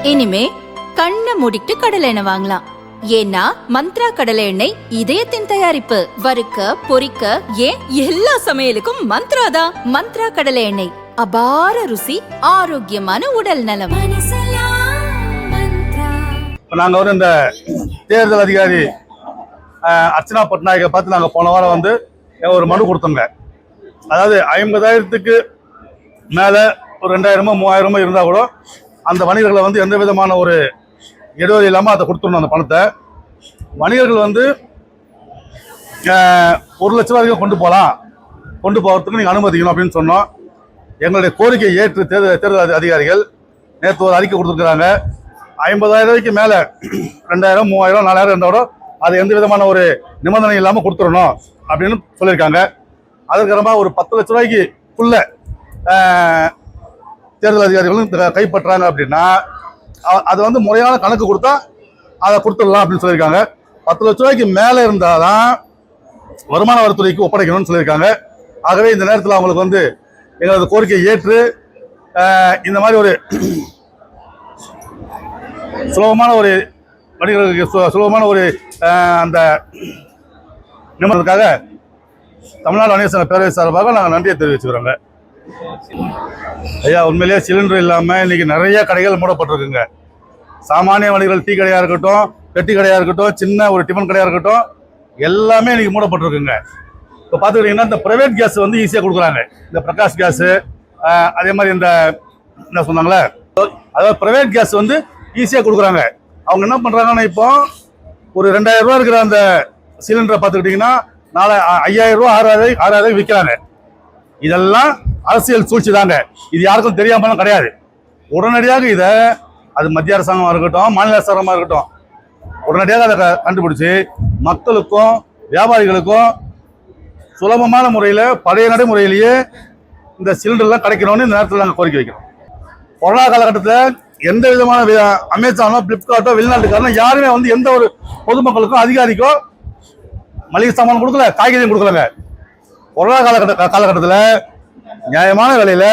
இனிமே கண்ணை மூடிட்டு கடலை எண்ணெய் வாங்கலாம். ஏன்னா மந்த்ரா கடலை எண்ணெய் இதயத்தின் தயாரிப்பு. வறுக்க பொரிக்க ஏன் எல்லா சமையலுக்கும் மந்த்ரா தான். மந்த்ரா கடலை எண்ணெய், அபார ருசி, ஆரோக்கியமான உடல் நலம். நாங்க இந்த தேர்தல் அதிகாரி அர்ச்சனா பட்நாயக்கை பார்த்து நாங்க போன வாரம் ஒரு மனு கொடுத்தோங்க. அதாவது 50,000க்கு மேல ஒரு 2,000மோ 3,000மோ இருந்தா கூட அந்த வணிகர்களை எந்த விதமான ஒரு இடைவெளி இல்லாமல் அதை கொடுத்துடணும். அந்த பணத்தை வணிகர்கள் 1 லட்ச ரூபா வரைக்கும் கொண்டு போகிறதுக்கு நீங்கள் அனுமதிக்கணும் அப்படின்னு சொன்னோம். எங்களுடைய கோரிக்கையை ஏற்று தேர்தல் அதிகாரிகள் நேற்று ஒரு அறிக்கை கொடுத்துருக்குறாங்க. 50,000 ரூபாய்க்கு மேலே 2,000, 3,000, 4,000 இருந்தாலும் அது எந்த விதமான ஒரு நிபந்தனை இல்லாமல் கொடுத்துடணும் அப்படின்னு சொல்லியிருக்காங்க. அதுக்கப்புறமா ஒரு 10 லட்ச ரூபாய்க்குள்ள தேர்தல் அதிகாரிகளும் கைப்பற்றாங்க அப்படின்னா அது முறையான கணக்கு கொடுத்தா அதை கொடுத்துடலாம் அப்படின்னு சொல்லியிருக்காங்க. 10 லட்ச ரூபாய்க்கு மேலே இருந்தால்தான் வருமான வரித்துறைக்கு ஒப்படைக்கணும்னு சொல்லியிருக்காங்க. ஆகவே இந்த நேரத்தில் அவங்களுக்கு எங்களது கோரிக்கையை ஏற்று இந்த மாதிரி ஒரு சுலபமான ஒரு வணிகர்களுக்கு சுலபமான ஒரு அந்த நிமிடத்துக்காக தமிழ்நாடு வணிகர் சங்க பேரவை சார்பாக நாங்கள் நன்றியை தெரிவிச்சுக்கிறோங்க. ஐயா, உண்மையிலேயே சிலிண்டர் இல்லாமல் இன்னைக்கு நிறைய கடைகள் மூடப்பட்டிருக்குங்க. சாமானிய வணிகர்கள் டீ கடையாக இருக்கட்டும், பெட்டி கடையாக இருக்கட்டும், சின்ன ஒரு டிஃபன் கடையாக இருக்கட்டும், எல்லாமே இன்னைக்கு மூடப்பட்டிருக்குங்க. இப்போ பார்த்துக்கிட்டிங்கன்னா இந்த ப்ரைவேட் கேஸ் ஈஸியாக கொடுக்குறாங்க. இந்த பிரகாஷ் கேஸு, அதே மாதிரி இந்த என்ன சொன்னாங்களே, அதாவது ப்ரைவேட் கேஸ் ஈஸியாக கொடுக்குறாங்க. அவங்க என்ன பண்ணுறாங்கன்னா இப்போ ஒரு 2,000 ரூபா இருக்கிற அந்த சிலிண்டரை பார்த்துக்கிட்டிங்கன்னா 5,000 ரூபா 6,000 விற்கிறாங்க. இதெல்லாம் அரசியல் சூழ்ச்சி தாங்க. இது யாருக்கும் தெரியாமலாம் கிடையாது. உடனடியாக இதை அது மத்திய அரசாங்கமாக இருக்கட்டும், மாநில அரசாங்கமாக இருக்கட்டும், உடனடியாக அதை கண்டுபிடிச்சி மக்களுக்கும் வியாபாரிகளுக்கும் சுலபமான முறையில் பழைய நடைமுறையிலேயே இந்த சிலிண்டர்லாம் கிடைக்கணும்னு இந்த நேரத்தில் நாங்கள் கோரிக்கை வைக்கிறோம். கொரோனா காலகட்டத்தில் எந்த விதமான அமேசானோ, பிளிப்கார்ட்டோ, வெளிநாட்டுக்காரனோ யாருமே எந்த ஒரு பொதுமக்களுக்கும் அதிகாரிக்கோ மளிகை சாமான் கொடுக்கல, காய்கறியும் கொடுக்கலங்க. கொரோனா காலகட்டத்தில் நியாயமான விலையில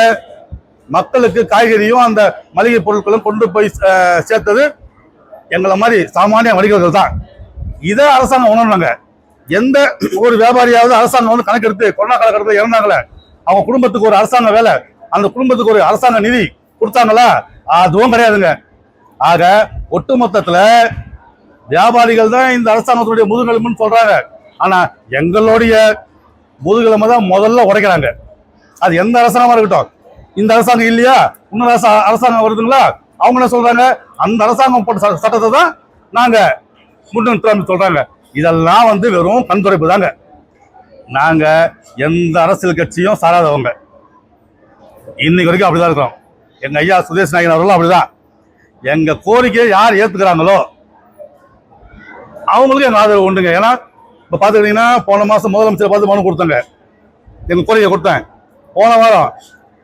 மக்களுக்கு காய்கறியும் அந்த மளிகை பொருட்களும் கொண்டு போய் சேர்த்தது எங்களை மாதிரி சாமானிய வணிகர்கள் தான். இதை அரசாங்கம் உணர்ந்தாங்க. எந்த ஒரு வியாபாரியாவது அரசாங்கம் கணக்கெடுத்து கொரோனா காலகட்டத்தில் இறந்தாங்களே, அவங்க குடும்பத்துக்கு ஒரு அரசாங்க வேலை, அந்த குடும்பத்துக்கு ஒரு அரசாங்க நிதி கொடுத்தாங்களா? அதுவும் கிடையாதுங்க. ஆக ஒட்டுமொத்தத்தில் வியாபாரிகள் தான் இந்த அரசாங்கத்தினுடைய முதுகெலும்புன்னு சொல்றாங்க. ஆனா எங்களுடைய முதுகெலும்பை தான் முதல்ல உடைக்கிறாங்க. அது எந்த அரசாங்கமா இருக்கட்டும். இந்த அரசாங்கம் இல்லையா, இன்னொரு அரசாங்கம் வருதுங்களா, அவங்க என்ன சொல்றாங்க, அந்த அரசாங்கம் போட்ட சட்டத்தை தான் நாங்க முன்னெடுத்து சொல்றாங்க. இதெல்லாம் வெறும் கண்துடைப்பு தாங்க. நாங்க எந்த அரசியல் கட்சியும் சாராதவங்க. இன்னைக்கு வரைக்கும் அப்படிதான் இருக்கிறோம். எங்க ஐயா சுதேஷ் நாயகன் அவர்களும் அப்படிதான். எங்க கோரிக்கையை யார் ஏத்துக்கிறாங்களோ அவங்களுக்கு எங்க ஆதரவு உண்டுங்க. ஏன்னா இப்ப பாத்துக்கிட்டீங்கன்னா போன மாசம் முதலமைச்சர் பார்த்து மனு கொடுத்தாங்க, எங்க கோரிக்கை கொடுத்தேன். போன வாரம்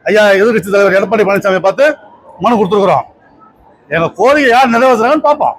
ஐயா எதிர்கட்சி தலைவர் எடப்பாடி பழனிசாமி பார்த்து மனு கொடுத்துருக்குறோம். எங்க கோரிக்கை யார் நிறைவேற்றுறாங்கன்னு பார்ப்போம்.